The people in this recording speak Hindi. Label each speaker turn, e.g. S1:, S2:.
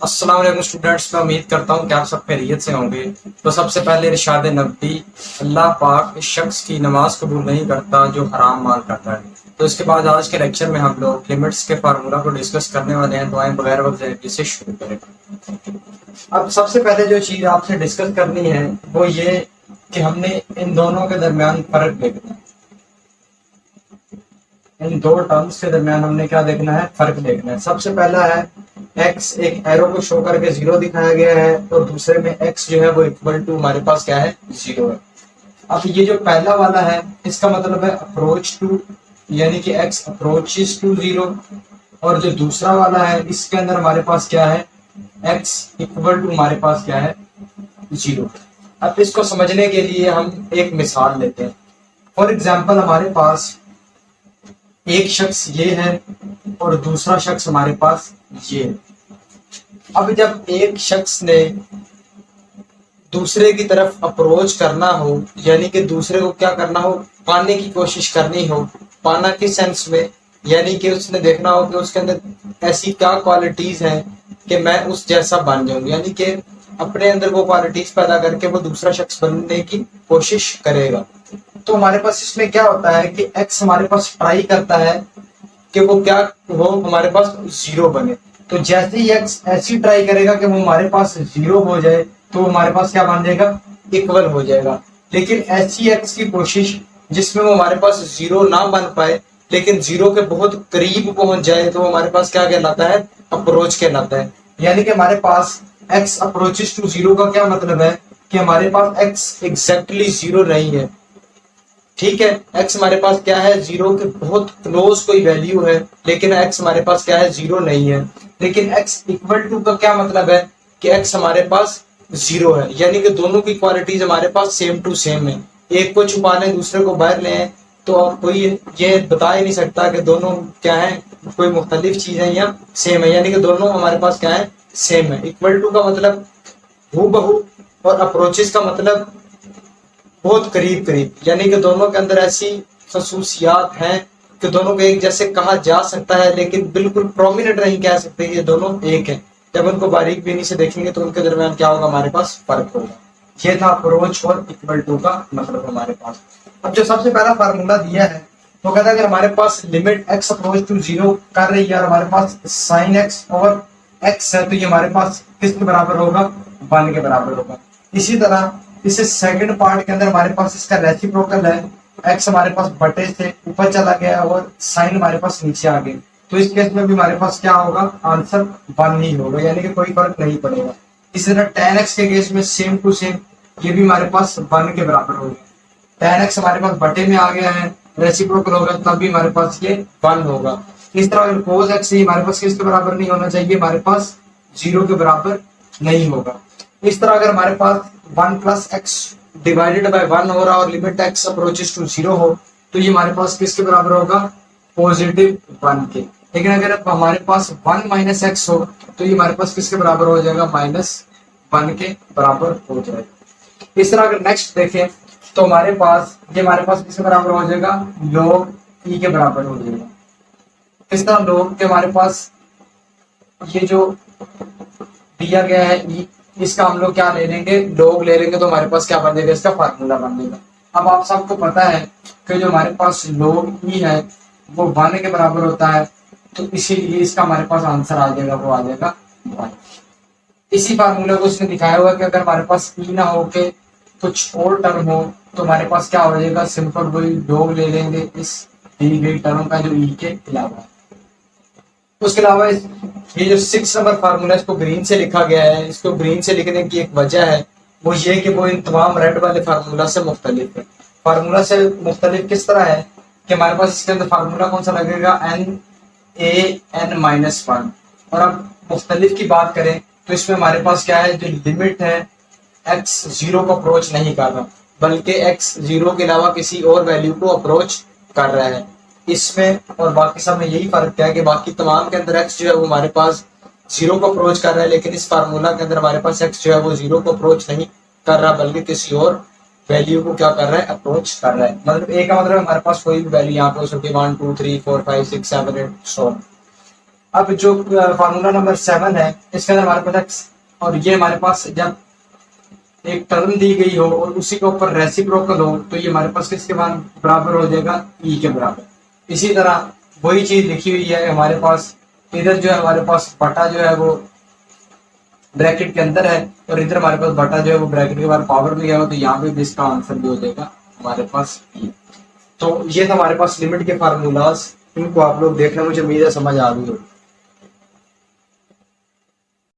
S1: अस्सलाम वालेकुम स्टूडेंट्स, मैं उम्मीद करता हूँ कि आप सब खैरियत से होंगे। तो सबसे पहले इरशाद नबी, अल्लाह पाक इस शख्स की नमाज कबूल नहीं करता जो हराम माल करता है। तो इसके बाद आज के लेक्चर में हम लोग लिमिट्स के फार्मूला को डिस्कस करने वाले हैं। तो आए बगैर वक्त से शुरू करें। अब सबसे पहले जो चीज आपसे डिस्कस करनी है वो ये कि हमने इन दोनों के दरमियान फर्क देखना है। इन दो टर्म्स के दरमियान हमने क्या देखना है, फर्क देखना है। सबसे पहला है x, एक एरो को शो करके 0 दिखाया गया है और दूसरे में x जो है वो इक्वल टू हमारे पास क्या है, 0 है। अब ये जो पहला वाला है इसका मतलब है अप्रोच टू, यानी कि x अप्रोचेस टू 0, और जो दूसरा वाला है इसके अंदर हमारे पास क्या है, x इक्वल टू हमारे पास क्या है, 0। अब इसको समझने के लिए हम एक मिसाल लेते हैं। फॉर एग्जाम्पल हमारे पास एक शख्स ये है और दूसरा शख्स हमारे पास ये है। अब जब एक शख्स ने दूसरे की तरफ अप्रोच करना हो, यानी कि दूसरे को क्या करना हो, पाने की कोशिश करनी हो। पाना किस सेंस में, यानी कि उसने देखना हो कि उसके अंदर ऐसी क्या क्वालिटीज हैं कि मैं उस जैसा बन जाऊं, यानी कि अपने अंदर वो क्वालिटीज पैदा करके वो दूसरा शख्स बनने की कोशिश करेगा। तो हमारे पास इसमें क्या होता है कि x हमारे पास ट्राई करता है कि वो क्या हो, हमारे पास 0 बने। तो जैसे ही x ऐसी ट्राई करेगा कि वो हमारे पास 0 हो जाए तो हमारे पास क्या बन जाएगा, इक्वल हो जाएगा। लेकिन ऐसी x की कोशिश जिसमें वो हमारे पास 0 ना बन पाए लेकिन 0 के बहुत करीब पहुंच जाए तो हमारे पास क्या कहलाता है, अप्रोच कहलाता है। यानी कि हमारे पास x अप्रोचेस टू 0 का क्या मतलब है कि हमारे पास x एग्जैक्टली 0 नहीं है। ठीक है, x हमारे पास क्या है, 0 के बहुत क्लोज कोई वैल्यू है, लेकिन x हमारे पास क्या है, 0 नहीं है। लेकिन x इक्वल टू का क्या मतलब है कि x हमारे पास 0 है, यानी कि दोनों की क्वालिटीज हमारे पास सेम टू सेम है। एक को छुपा लें दूसरे को बाहर लें तो कोई ये बता ही नहीं सकता कि दोनों क्या है, कोई मुख्तलिफ चीज है या सेम है, यानी कि दोनों हमारे पास क्या है, सेम है। इक्वल टू का मतलब हूबहू और अप्रोचेस का मतलब बहुत करीब करीब, यानी कि दोनों के अंदर ऐसी खसूसियात हैं कि दोनों को एक जैसे कहा जा सकता है लेकिन बिल्कुल प्रोमिनेंट नहीं कह सकते ये दोनों एक है। जब उनको बारीक बीनी से देखेंगे तो उनके दरमियान क्या होगा, हमारे पास फर्क होगा। ये था अप्रोच और इक्वल टू का मतलब हमारे पास। अब जो सबसे पहला फार्मूला दिया है वो कहता है अगर हमारे पास लिमिट x अप्रोच टू 0 कर रही है और हमारे पास साइन x और x है तो ये हमारे पास किसके बराबर होगा, 1 के बराबर होगा। इसी तरह इसे सेकंड पार्ट के अंदर हमारे पास इसका रेसिप्रोकल है, x हमारे पास बटे से ऊपर चला गया और साइन हमारे पास नीचे आ गई। तो इस केस में भी हमारे पास क्या होगा, आंसर 1 ही होगा, यानी कि कोई फर्क नहीं पड़ेगा। इसी तरह tan x के केस में सेम टू सेम ये भी हमारे पास 1 के बराबर होगा। tan x हमारे पास बटे में आ गया है, रेसिप्रोकल होगा तब भी हमारे पास ये 1 होगा। इस तरह अगर cos x ही हमारे पास किसके बराबर नहीं होना चाहिए, हमारे पास 0 के बराबर नहीं होगा। इस तरह अगर हमारे पास 1 प्लस एक्स डिवाइडेड बाय 1 हो रहा और लिमिट x अप्रोचेस टू 0 हो तो ये हमारे पास किसके बराबर होगा, पॉजिटिव 1 के। लेकिन अगर हमारे पास 1 माइनस एक्स हो तो ये हमारे पास किसके बराबर हो जाएगा, -1 के बराबर हो जाएगा। इस तरह अगर नेक्स्ट देखें तो हमारे पास किसके बराबर हो जाएगा, log e के बराबर हो जाएगा। इस तरह log के हमारे पास ये जो दिया गया है e, इसका हम लोग क्या ले लेंगे, log ले लेंगे तो हमारे पास क्या बन जाएगा, इसका फार्मूला बन जाएगा। अब आप सबको पता है कि जो हमारे पास log e है वो 1 के बराबर होता है, तो इसीलिए इसका हमारे पास आंसर आ जाएगा, वो आ जाएगा 1। इसी फार्मूले को इसने दिखाया हुआ है कि अगर हमारे पास e ना हो के कुछ और टर्म हो तो हमारे पास क्या हो जाएगा, सिंपल वही log ले लेंगे इस दी गई टर्म का जो e के अलावा। उसके अलावा ये जो 6 नंबर फार्मूला इसको ग्रीन से लिखा गया है, इसको ग्रीन से लिखने की एक वजह है, वो ये कि वो इन तमाम रेड वाले फार्मूला से मुख्तलिफ है। फार्मूला से मुख्तलिफ किस तरह है कि हमारे पास इसके अंदर फार्मूला कौन सा लगेगा, n(a)(n-1)। और अब मुख्तलिफ की बात करें तो इसमें हमारे पास क्या है, जो लिमिट है x 0 को अप्रोच नहीं कर रहा बल्कि x 0 के अलावा किसी और वैल्यू को अप्रोच कर रहा है। इसमें और बाकी सब में यही फर्क है कि बाकी तमाम के अंदर x जो है वो हमारे पास 0 को अप्रोच कर रहा है, लेकिन इस फार्मूला के अंदर हमारे पास x जो है वो 0 को अप्रोच नहीं कर रहा बल्कि किसी और वैल्यू को क्या कर रहा है, अप्रोच कर रहा है। मतलब a का मतलब हमारे पास कोई भी वैल्यू यहाँ पे हो सकती है 1 2 3 4 5 6 7 8 सो। अब जो फार्मूला नंबर 7 है, इसके अंदर हमारे पास x और ये हमारे पास जब एक टर्म दी गई हो और उसी के ऊपर रेसिप्रोकल हो तो ये हमारे पास किसके बराबर हो जाएगा, e के बराबर। इसी तरह वही चीज लिखी हुई है हमारे पास, इधर जो है हमारे पास बटा जो है वो ब्रैकेट के अंदर है और इधर हमारे पास बटा जो है वो ब्रैकेट के बाद पावर में गया हो, तो यहाँ पे भी इसका आंसर भी हो जाएगा हमारे पास e। तो ये था हमारे पास लिमिट के फार्मूलाज, इनको आप लोग देखना, मुझे उम्मीद है समझ आ गई हो।